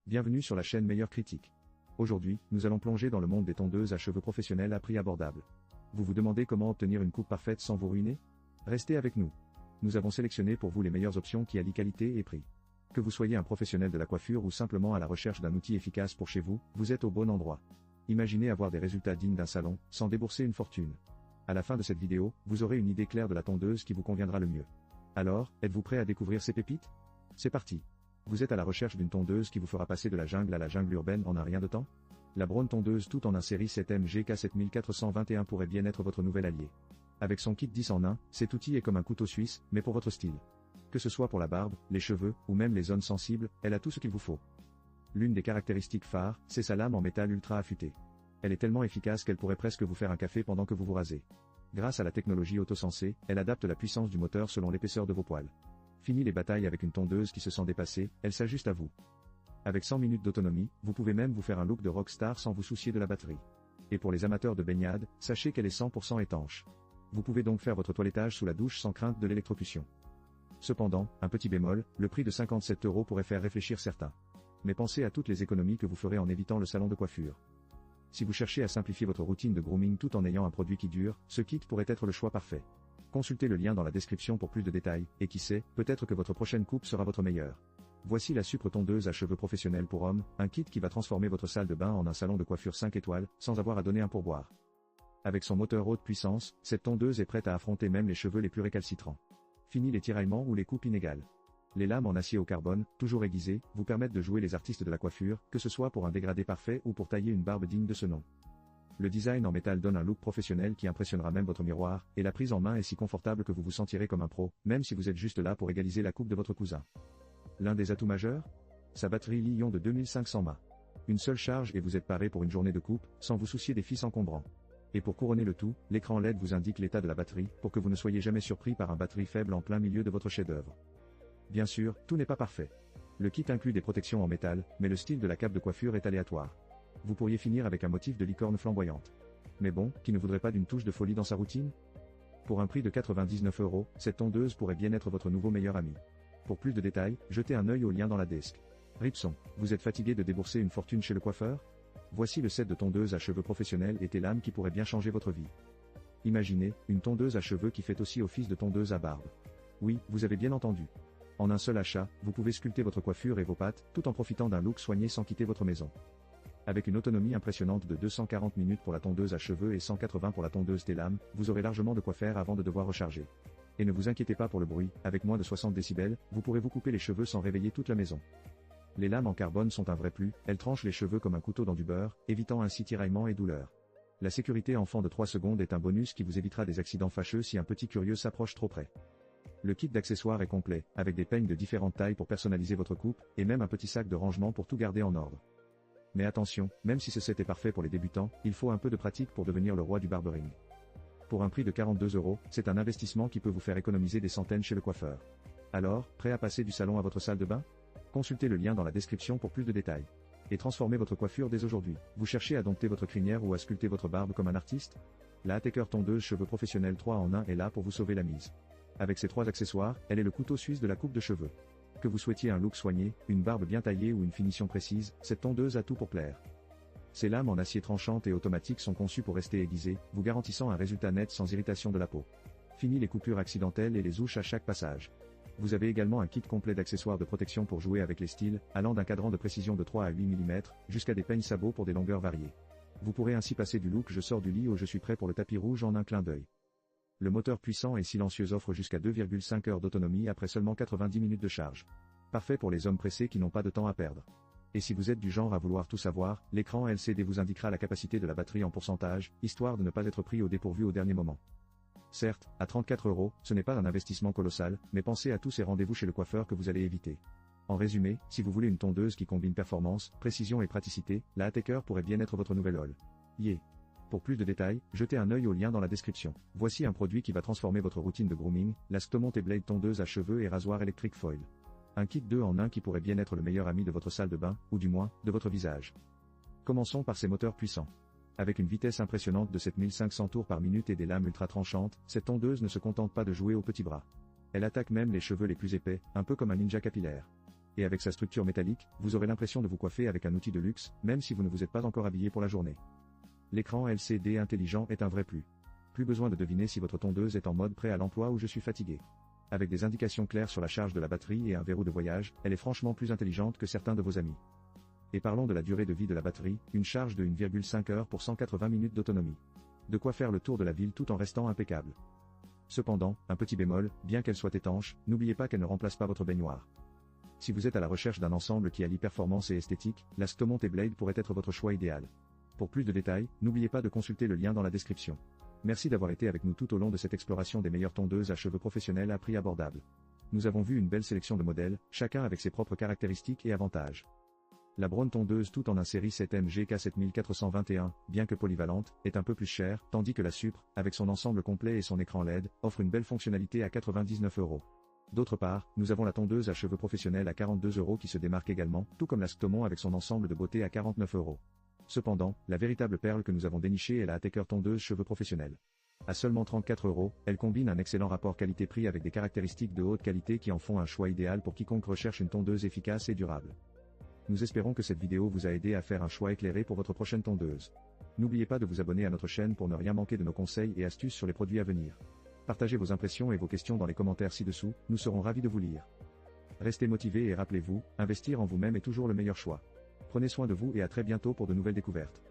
Bienvenue sur la chaîne Meilleure Critique. Aujourd'hui, nous allons plonger dans le monde des tondeuses à cheveux professionnelles à prix abordable. Vous vous demandez comment obtenir une coupe parfaite sans vous ruiner? Restez avec nous. Nous avons sélectionné pour vous les meilleures options qui allient qualité et prix. Que vous soyez un professionnel de la coiffure ou simplement à la recherche d'un outil efficace pour chez vous, vous êtes au bon endroit. Imaginez avoir des résultats dignes d'un salon, sans débourser une fortune. À la fin de cette vidéo, vous aurez une idée claire de la tondeuse qui vous conviendra le mieux. Alors, êtes-vous prêt à découvrir ces pépites? C'est parti. Vous êtes à la recherche d'une tondeuse qui vous fera passer de la jungle à la jungle urbaine en un rien de temps? La Braun tondeuse tout en un série 7M GK7421 pourrait bien être votre nouvel allié. Avec son kit 10 en 1, cet outil est comme un couteau suisse, mais pour votre style. Que ce soit pour la barbe, les cheveux, ou même les zones sensibles, elle a tout ce qu'il vous faut. L'une des caractéristiques phares, c'est sa lame en métal ultra affûtée. Elle est tellement efficace qu'elle pourrait presque vous faire un café pendant que vous vous rasez. Grâce à la technologie autosensée, elle adapte la puissance du moteur selon l'épaisseur de vos poils. Fini les batailles avec une tondeuse qui se sent dépassée, elle s'ajuste à vous. Avec 100 minutes d'autonomie, vous pouvez même vous faire un look de rockstar sans vous soucier de la batterie. Et pour les amateurs de baignade, sachez qu'elle est 100% étanche. Vous pouvez donc faire votre toilettage sous la douche sans crainte de l'électrocution. Cependant, un petit bémol, le prix de 57 € pourrait faire réfléchir certains. Mais pensez à toutes les économies que vous ferez en évitant le salon de coiffure. Si vous cherchez à simplifier votre routine de grooming tout en ayant un produit qui dure, ce kit pourrait être le choix parfait. Consultez le lien dans la description pour plus de détails, et qui sait, peut-être que votre prochaine coupe sera votre meilleure. Voici la Supre tondeuse à cheveux professionnelle pour hommes, un kit qui va transformer votre salle de bain en un salon de coiffure 5 étoiles, sans avoir à donner un pourboire. Avec son moteur haute puissance, cette tondeuse est prête à affronter même les cheveux les plus récalcitrants. Fini les tiraillements ou les coupes inégales. Les lames en acier au carbone, toujours aiguisées, vous permettent de jouer les artistes de la coiffure, que ce soit pour un dégradé parfait ou pour tailler une barbe digne de ce nom. Le design en métal donne un look professionnel qui impressionnera même votre miroir, et la prise en main est si confortable que vous vous sentirez comme un pro, même si vous êtes juste là pour égaliser la coupe de votre cousin. L'un des atouts majeurs? Sa batterie Li-ion de 2500 mAh. Une seule charge et vous êtes paré pour une journée de coupe, sans vous soucier des fils encombrants. Et pour couronner le tout, l'écran LED vous indique l'état de la batterie, pour que vous ne soyez jamais surpris par un batterie faible en plein milieu de votre chef-d'œuvre. Bien sûr, tout n'est pas parfait. Le kit inclut des protections en métal, mais le style de la cape de coiffure est aléatoire. Vous pourriez finir avec un motif de licorne flamboyante. Mais bon, qui ne voudrait pas d'une touche de folie dans sa routine? Pour un prix de 99 €, cette tondeuse pourrait bien être votre nouveau meilleur ami. Pour plus de détails, jetez un œil au lien dans la desk. Ripson, vous êtes fatigué de débourser une fortune chez le coiffeur? Voici le set de tondeuses à cheveux professionnelles et lames qui pourrait bien changer votre vie. Imaginez, une tondeuse à cheveux qui fait aussi office de tondeuse à barbe. Oui, vous avez bien entendu. En un seul achat, vous pouvez sculpter votre coiffure et vos pattes, tout en profitant d'un look soigné sans quitter votre maison. Avec une autonomie impressionnante de 240 minutes pour la tondeuse à cheveux et 180 pour la tondeuse lames, vous aurez largement de quoi faire avant de devoir recharger. Et ne vous inquiétez pas pour le bruit, avec moins de 60 décibels, vous pourrez vous couper les cheveux sans réveiller toute la maison. Les lames en carbone sont un vrai plus, elles tranchent les cheveux comme un couteau dans du beurre, évitant ainsi tiraillements et douleurs. La sécurité enfant de 3 secondes est un bonus qui vous évitera des accidents fâcheux si un petit curieux s'approche trop près. Le kit d'accessoires est complet, avec des peignes de différentes tailles pour personnaliser votre coupe, et même un petit sac de rangement pour tout garder en ordre. Mais attention, même si ce set est parfait pour les débutants, il faut un peu de pratique pour devenir le roi du barbering. Pour un prix de 42 €, c'est un investissement qui peut vous faire économiser des centaines chez le coiffeur. Alors, prêt à passer du salon à votre salle de bain? Consultez le lien dans la description pour plus de détails. Et transformez votre coiffure dès aujourd'hui. Vous cherchez à dompter votre crinière ou à sculpter votre barbe comme un artiste? La Ateker tondeuse cheveux professionnelle 3 en 1 est là pour vous sauver la mise. Avec ses 3 accessoires, elle est le couteau suisse de la coupe de cheveux. Que vous souhaitiez un look soigné, une barbe bien taillée ou une finition précise, cette tondeuse a tout pour plaire. Ces lames en acier tranchante et automatique sont conçues pour rester aiguisées, vous garantissant un résultat net sans irritation de la peau. Fini les coupures accidentelles et les ouches à chaque passage. Vous avez également un kit complet d'accessoires de protection pour jouer avec les styles, allant d'un cadran de précision de 3 à 8 mm, jusqu'à des peignes sabots pour des longueurs variées. Vous pourrez ainsi passer du look je sors du lit au je suis prêt pour le tapis rouge en un clin d'œil. Le moteur puissant et silencieux offre jusqu'à 2,5 heures d'autonomie après seulement 90 minutes de charge. Parfait pour les hommes pressés qui n'ont pas de temps à perdre. Et si vous êtes du genre à vouloir tout savoir, l'écran LCD vous indiquera la capacité de la batterie en pourcentage, histoire de ne pas être pris au dépourvu au dernier moment. Certes, à 34 €, ce n'est pas un investissement colossal, mais pensez à tous ces rendez-vous chez le coiffeur que vous allez éviter. En résumé, si vous voulez une tondeuse qui combine performance, précision et praticité, la Ateker pourrait bien être votre nouvelle all. Yeah. Pour plus de détails, jetez un œil au lien dans la description. Voici un produit qui va transformer votre routine de grooming, la Stomont Blade tondeuse à cheveux et rasoir électrique foil. Un kit 2 en 1 qui pourrait bien être le meilleur ami de votre salle de bain, ou du moins, de votre visage. Commençons par ses moteurs puissants. Avec une vitesse impressionnante de 7500 tours par minute et des lames ultra tranchantes, cette tondeuse ne se contente pas de jouer au petit bras. Elle attaque même les cheveux les plus épais, un peu comme un ninja capillaire. Et avec sa structure métallique, vous aurez l'impression de vous coiffer avec un outil de luxe, même si vous ne vous êtes pas encore habillé pour la journée. L'écran LCD intelligent est un vrai plus. Plus besoin de deviner si votre tondeuse est en mode prêt à l'emploi ou je suis fatigué. Avec des indications claires sur la charge de la batterie et un verrou de voyage, elle est franchement plus intelligente que certains de vos amis. Et parlons de la durée de vie de la batterie, une charge de 1,5 heures pour 180 minutes d'autonomie. De quoi faire le tour de la ville tout en restant impeccable. Cependant, un petit bémol, bien qu'elle soit étanche, n'oubliez pas qu'elle ne remplace pas votre baignoire. Si vous êtes à la recherche d'un ensemble qui allie performance et esthétique, la Stomont Blade pourrait être votre choix idéal. Pour plus de détails, n'oubliez pas de consulter le lien dans la description. Merci d'avoir été avec nous tout au long de cette exploration des meilleures tondeuses à cheveux professionnelles à prix abordable. Nous avons vu une belle sélection de modèles, chacun avec ses propres caractéristiques et avantages. La Braun tondeuse tout en un série 7M GK7421, bien que polyvalente, est un peu plus chère, tandis que la Supre, avec son ensemble complet et son écran LED, offre une belle fonctionnalité à 99 €. D'autre part, nous avons la tondeuse à cheveux professionnelle à 42 € qui se démarque également, tout comme la Stomont avec son ensemble de beauté à 49 €. Cependant, la véritable perle que nous avons dénichée est la Ateker tondeuse cheveux professionnels. À seulement 34 €, elle combine un excellent rapport qualité-prix avec des caractéristiques de haute qualité qui en font un choix idéal pour quiconque recherche une tondeuse efficace et durable. Nous espérons que cette vidéo vous a aidé à faire un choix éclairé pour votre prochaine tondeuse. N'oubliez pas de vous abonner à notre chaîne pour ne rien manquer de nos conseils et astuces sur les produits à venir. Partagez vos impressions et vos questions dans les commentaires ci-dessous, nous serons ravis de vous lire. Restez motivés et rappelez-vous, investir en vous-même est toujours le meilleur choix. Prenez soin de vous et à très bientôt pour de nouvelles découvertes.